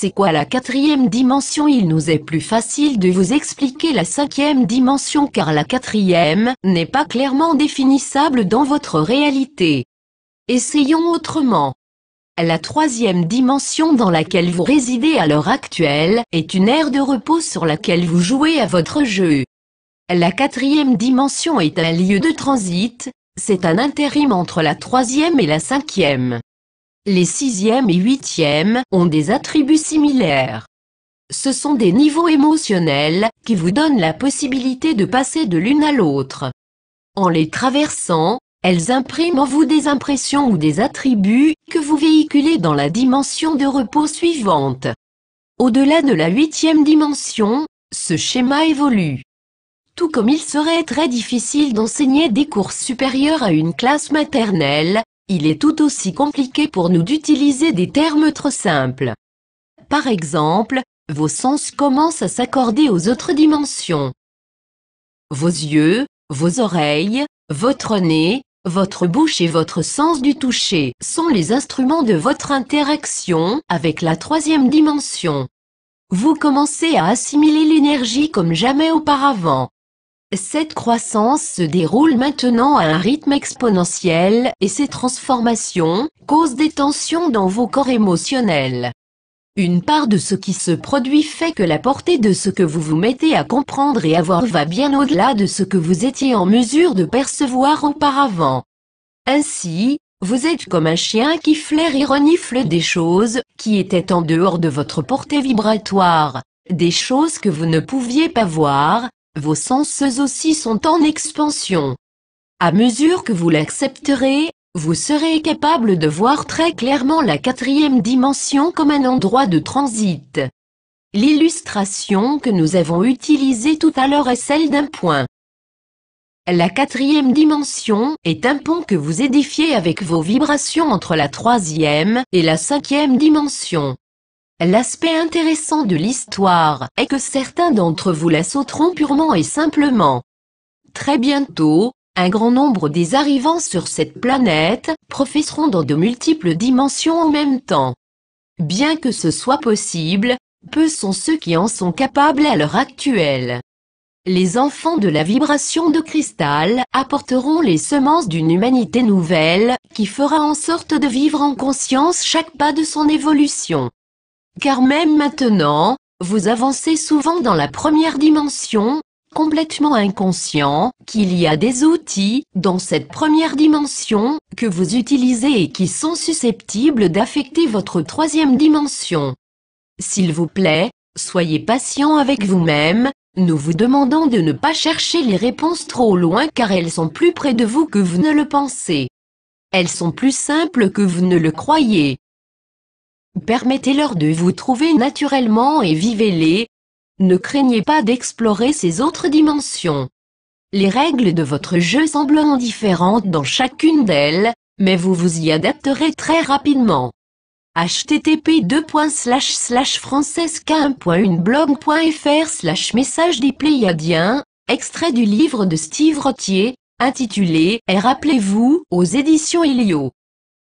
c'est quoi la quatrième dimension? Il nous est plus facile de vous expliquer la cinquième dimension car la quatrième n'est pas clairement définissable dans votre réalité. Essayons autrement. La troisième dimension dans laquelle vous résidez à l'heure actuelle est une aire de repos sur laquelle vous jouez à votre jeu. La quatrième dimension est un lieu de transit, c'est un intérim entre la troisième et la cinquième. Les sixième et huitième ont des attributs similaires. Ce sont des niveaux émotionnels qui vous donnent la possibilité de passer de l'une à l'autre. En les traversant, elles impriment en vous des impressions ou des attributs que vous véhiculez dans la dimension de repos suivante. Au-delà de la huitième dimension, ce schéma évolue. Tout comme il serait très difficile d'enseigner des cours supérieurs à une classe maternelle, il est tout aussi compliqué pour nous d'utiliser des termes trop simples. Par exemple, vos sens commencent à s'accorder aux autres dimensions. Vos yeux, vos oreilles, votre nez, votre bouche et votre sens du toucher sont les instruments de votre interaction avec la troisième dimension. Vous commencez à assimiler l'énergie comme jamais auparavant. Cette croissance se déroule maintenant à un rythme exponentiel et ces transformations causent des tensions dans vos corps émotionnels. Une part de ce qui se produit fait que la portée de ce que vous vous mettez à comprendre et à voir va bien au-delà de ce que vous étiez en mesure de percevoir auparavant. Ainsi, vous êtes comme un chien qui flaire et renifle des choses qui étaient en dehors de votre portée vibratoire, des choses que vous ne pouviez pas voir. Vos sens aussi sont en expansion. À mesure que vous l'accepterez, vous serez capable de voir très clairement la quatrième dimension comme un endroit de transit. L'illustration que nous avons utilisée tout à l'heure est celle d'un point. La quatrième dimension est un pont que vous édifiez avec vos vibrations entre la troisième et la cinquième dimension. L'aspect intéressant de l'histoire est que certains d'entre vous la sauteront purement et simplement. Très bientôt, un grand nombre des arrivants sur cette planète professeront dans de multiples dimensions en même temps. Bien que ce soit possible, peu sont ceux qui en sont capables à l'heure actuelle. Les enfants de la vibration de cristal apporteront les semences d'une humanité nouvelle qui fera en sorte de vivre en conscience chaque pas de son évolution. Car même maintenant, vous avancez souvent dans la première dimension, complètement inconscient qu'il y a des outils dans cette première dimension que vous utilisez et qui sont susceptibles d'affecter votre troisième dimension. S'il vous plaît, soyez patient avec vous-même, nous vous demandons de ne pas chercher les réponses trop loin car elles sont plus près de vous que vous ne le pensez. Elles sont plus simples que vous ne le croyez. Permettez-leur de vous trouver naturellement et vivez-les. Ne craignez pas d'explorer ces autres dimensions. Les règles de votre jeu semblent différentes dans chacune d'elles, mais vous vous y adapterez très rapidement. http://francesca1.uneblog.fr/message des Pléiadiens, extrait du livre de Steve Rottier, intitulé « Et rappelez-vous » aux éditions Elio.